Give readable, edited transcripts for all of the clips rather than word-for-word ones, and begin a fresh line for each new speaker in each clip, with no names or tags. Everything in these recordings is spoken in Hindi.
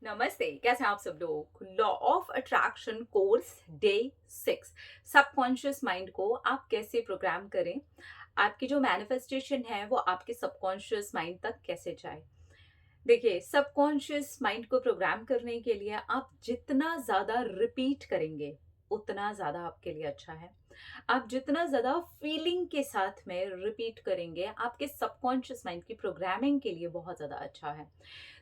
नमस्ते, कैसे हैं आप सब लोग। Law of attraction course day 6। Subconscious mind को आप कैसे प्रोग्राम करें, आपकी जो मैनिफेस्टेशन है वो आपके सबकॉन्शियस माइंड तक कैसे जाए। देखिए, सबकॉन्शियस माइंड को प्रोग्राम करने के लिए आप जितना ज़्यादा रिपीट करेंगे उतना ज़्यादा आपके लिए अच्छा है। आप जितना ज़्यादा फीलिंग के साथ में रिपीट करेंगे आपके सबकॉन्शियस माइंड की प्रोग्रामिंग के लिए बहुत ज़्यादा अच्छा है।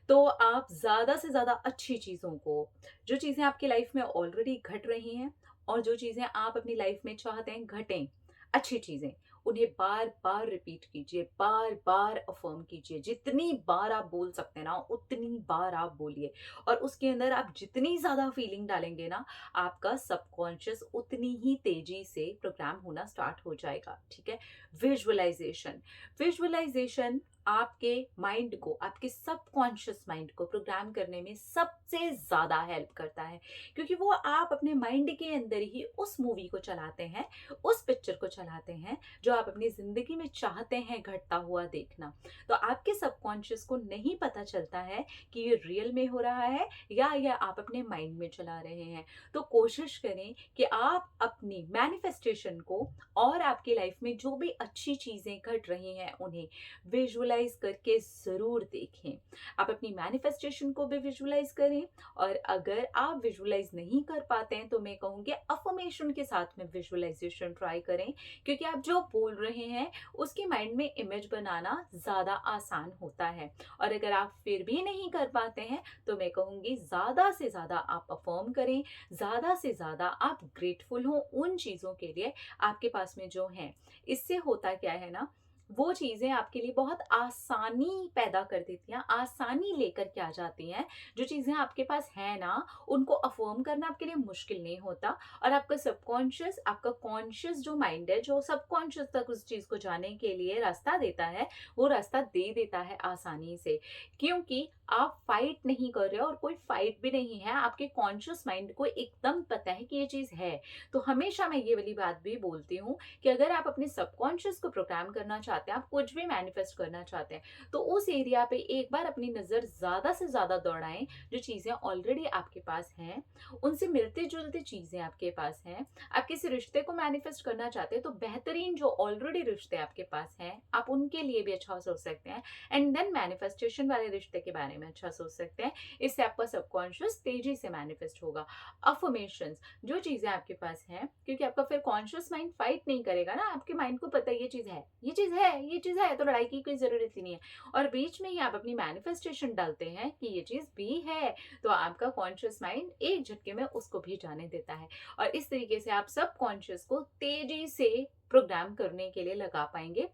तो आप ज़्यादा से ज़्यादा अच्छी चीज़ों को, जो चीज़ें आपकी लाइफ में ऑलरेडी घट रही हैं और जो चीज़ें आप अपनी लाइफ में चाहते हैं घटें, अच्छी चीज़ें, उन्हें बार-बार रिपीट कीजिए, बार-बार अफ़र्म कीजिए। जितनी बार आप बोल सकते हैं ना, उतनी बार आप बोलिए और उसके अंदर आप जितनी ज़्यादा फीलिंग डालेंगे ना, आपका सबकॉन्शियस उतनी ही तेज़ी से प्रोग्राम होना स्टार्ट हो जाएगा, ठीक है? विजुअलाइज़ेशन, विजुअलाइज़ेशन आपके माइंड को, आपके सबकॉन्शियस माइंड को प्रोग्राम करने में सबसे ज़्यादा हेल्प करता है, क्योंकि वो आप अपने माइंड के अंदर ही उस मूवी को चलाते हैं, उस पिक्चर को चलाते हैं जो आप अपनी ज़िंदगी में चाहते हैं घटता हुआ देखना। तो आपके सबकॉन्शियस को नहीं पता चलता है कि ये रियल में हो रहा है या ये आप अपने माइंड में चला रहे हैं। तो कोशिश करें कि आप अपनी मैनिफेस्टेशन को और आपकी लाइफ में जो भी अच्छी चीज़ें घट रही हैं उन्हें विजुअलाइज करके ज़रूर देखें। आप अपनी मैनिफेस्टेशन को भी विजुअलाइज करें और अगर आप विजुअलाइज नहीं कर पाते हैं तो मैं कहूँगी अफर्मेशन के साथ में विजुअलाइजेशन ट्राई करें, क्योंकि आप जो बोल रहे हैं उसके माइंड में इमेज बनाना ज़्यादा आसान होता है। और अगर आप फिर भी नहीं कर पाते हैं तो मैं कहूँगी ज़्यादा से ज़्यादा आप अफर्म करें, ज़्यादा से ज़्यादा आप ग्रेटफुल हों उन चीज़ों के लिए आपके पास में जो हैं। इससे होता क्या है ना, वो चीज़ें आपके लिए बहुत आसानी पैदा कर देती हैं, आसानी लेकर के आ जाती हैं। जो चीज़ें आपके पास हैं ना, उनको अफ़र्म करना आपके लिए मुश्किल नहीं होता और आपका सबकॉन्शियस, आपका कॉन्शियस जो माइंड है, जो सबकॉन्शियस तक उस चीज़ को जाने के लिए रास्ता देता है, वो रास्ता दे देता है आसानी से। क्योंकि आप फाइट नहीं कर रहे हो और कोई फाइट भी नहीं है, आपके कॉन्शियस माइंड को एकदम पता है कि ये चीज़ है। तो हमेशा मैं ये वाली बात भी बोलती हूँ कि अगर आप अपने सबकॉन्शियस को प्रोग्राम करना चाहते हैं, आप कुछ भी मैनिफेस्ट करना चाहते हैं, तो उस एरिया पे एक बार अपनी नज़र ज़्यादा से ज़्यादा दौड़ाएँ, जो चीज़ें ऑलरेडी आपके पास हैं, उनसे मिलती-जुलती चीज़ें आपके पास हैं। आप किसी रिश्ते को मैनिफेस्ट करना चाहते हैं, तो बेहतरीन जो ऑलरेडी रिश्ते आपके पास हैं, आप उनके लिए भी अच्छा सोच सकते हैं एंड देन मैनिफेस्टेशन वाले रिश्ते के बारे में अच्छा सोच सकते हैं। इससे आपका सबकॉन्शियस तेज़ी से मैनिफेस्ट होगा। अफ़र्मेशंस, जो चीज़ें आपके पास हैं, क्योंकि आपका फिर कॉन्शियस माइंड फाइट नहीं करेगा ना, आपके माइंड को पता है ये चीज़ है, ये चीज़ है, ये चीज़ है, तो लड़ाई की कोई ज़रूरत ही नहीं है। और बीच में ही आप अपनी मैनिफेस्टेशन डालते हैं कि ये चीज़ भी है, तो आपका कॉन्शियस माइंड एक झटके में उसको भी जाने देता है और इस तरीके से आप सबकॉन्शियस को तेज़ी से प्रोग्राम करने के लिए लगा पाएँगे।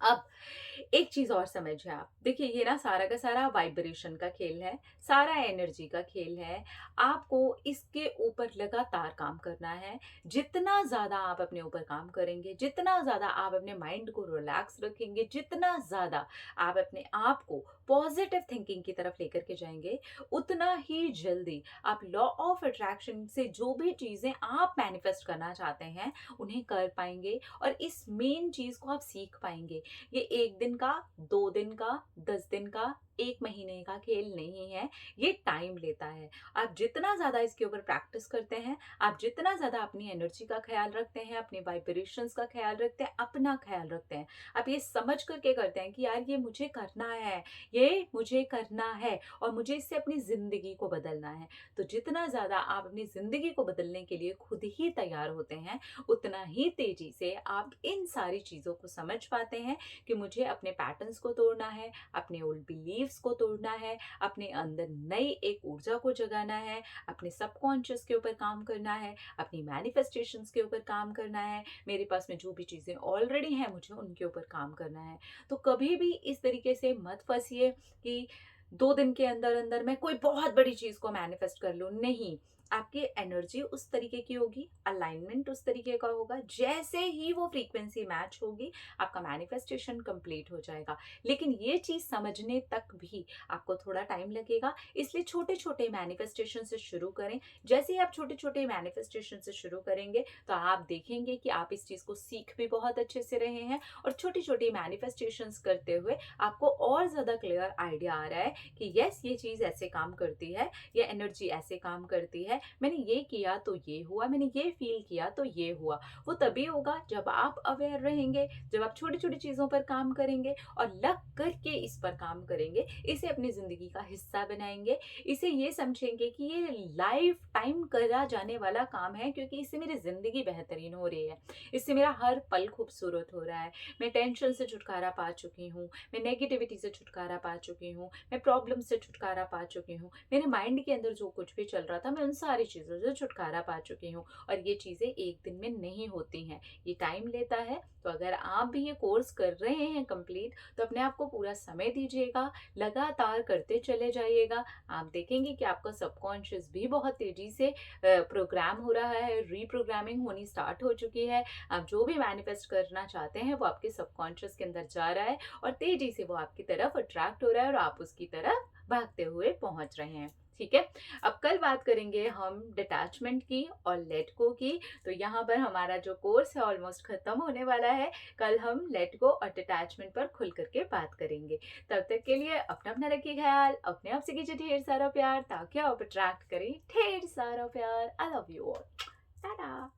अब एक चीज़ और समझिए आप, देखिए ये ना सारा का सारा वाइब्रेशन का खेल है, सारा एनर्जी का खेल है। आपको इसके ऊपर लगातार काम करना है। जितना ज़्यादा आप अपने ऊपर काम करेंगे, जितना ज़्यादा आप अपने माइंड को रिलैक्स रखेंगे, जितना ज़्यादा आप अपने आप को पॉजिटिव थिंकिंग की तरफ लेकर के जाएँगे, उतना ही जल्दी आप लॉ ऑफ अट्रैक्शन से जो भी चीज़ें आप मैनिफेस्ट करना चाहते हैं, उन्हें कर पाएँगे और इस मेन चीज़ को आप सीख पाएँगे। ये 1 दिन का, 2 दिन का, 10 दिन का, 1 महीने का खेल नहीं है, ये टाइम लेता है। आप जितना ज़्यादा इसके ऊपर प्रैक्टिस करते हैं, आप जितना ज़्यादा अपनी एनर्जी का ख़्याल रखते हैं, अपने वाइब्रेशंस का ख़्याल रखते हैं, अपना ख़्याल रखते हैं, आप ये समझ कर के करते हैं कि यार ये मुझे करना है, ये मुझे करना है और मुझे इससे अपनी ज़िंदगी को बदलना है। तो जितना ज़्यादा आप अपनी ज़िंदगी को बदलने के लिए खुद ही तैयार होते हैं, उतना ही तेज़ी से आप इन सारी चीज़ों को समझ पाते हैं कि मुझे अपने पैटर्न्स को तोड़ना है, अपने ओल्ड बिलीव्स को तोड़ना है, अपने अंदर नई एक ऊर्जा को जगाना है, अपने सबकॉन्शियस के ऊपर काम करना है, अपनी मैनिफेस्टेशंस के ऊपर काम करना है, मेरे पास में जो भी चीज़ें ऑलरेडी हैं मुझे उनके ऊपर काम करना है। तो कभी भी इस तरीके से मत फँसिए कि 2 दिन के अंदर-अंदर मैं कोई बहुत बड़ी चीज़ को मैनिफेस्ट कर लूँ, नहीं। आपकी एनर्जी उस तरीके की होगी, अलाइनमेंट उस तरीके का होगा। जैसे ही वो फ्रीक्वेंसी मैच होगी, आपका मैनिफेस्टेशन कंप्लीट हो जाएगा। लेकिन ये चीज़ समझने तक भी आपको थोड़ा टाइम लगेगा, इसलिए छोटे-छोटे मैनिफेस्टेशन से शुरू करें। जैसे ही आप छोटे-छोटे मैनिफेस्टेशन से शुरू करेंगे, तो आप देखेंगे कि आप इस चीज़ को सीख भी बहुत अच्छे से रहे हैं और छोटी-छोटी मैनिफेस्टेशंस करते हुए आपको और ज़्यादा क्लियर आइडिया आ रहा है कि यस, ये चीज़ ऐसे काम करती है, ये एनर्जी ऐसे काम करती है, मैंने ये किया तो ये हुआ, मैंने ये फील किया तो ये हुआ। वो तभी होगा जब आप अवेयर रहेंगे, जब आप छोटी-छोटी चीज़ों पर काम करेंगे और लग कर के इस पर काम करेंगे, इसे अपनी ज़िंदगी का हिस्सा बनाएँगे, इसे ये समझेंगे कि ये लाइफ टाइम करा जाने वाला काम है, क्योंकि इससे मेरी ज़िंदगी बेहतरीन हो रही है, इससे मेरा हर पल खूबसूरत हो रहा है। मैं टेंशन से छुटकारा पा चुकी हूँ, मैं नेगेटिविटी से छुटकारा पा चुकी हूँ, मैं प्रॉब्लम से छुटकारा पा चुकी हूँ, मेरे माइंड के अंदर जो कुछ भी चल रहा था, मैं उन सारी चीज़ों से छुटकारा पा चुकी हूँ। और ये चीज़ें एक दिन में नहीं होती हैं, ये टाइम लेता है। तो अगर आप भी ये कोर्स कर रहे हैं कंप्लीट, तो अपने आप को पूरा समय दीजिएगा, लगातार करते चले जाइएगा। आप देखेंगे कि आपका सबकॉन्शियस भी बहुत तेज़ी से प्रोग्राम हो रहा है, रीप्रोग्रामिंग होनी स्टार्ट हो चुकी है। आप जो भी मैनिफेस्ट करना चाहते हैं, वो आपके सबकॉन्शियस के अंदर जा रहा है और तेज़ी से वो आपकी तरफ अट्रैक्ट हो रहा है और आप उसकी तरफ भागते हुए पहुँच रहे हैं। ठीक है? अब कल बात करेंगे हम डिटैचमेंट की और लेट गो की। तो यहाँ पर हमारा जो कोर्स है ऑलमोस्ट खत्म होने वाला है। कल हम लेट गो और डिटैचमेंट पर खुल करके बात करेंगे। तब तक के लिए अपना रखिए ख्याल, अपने आप से कीजिए ढेर सारा प्यार, ताकि आप अट्रैक्ट करें ढेर सारा प्यार। I love you all. Tata.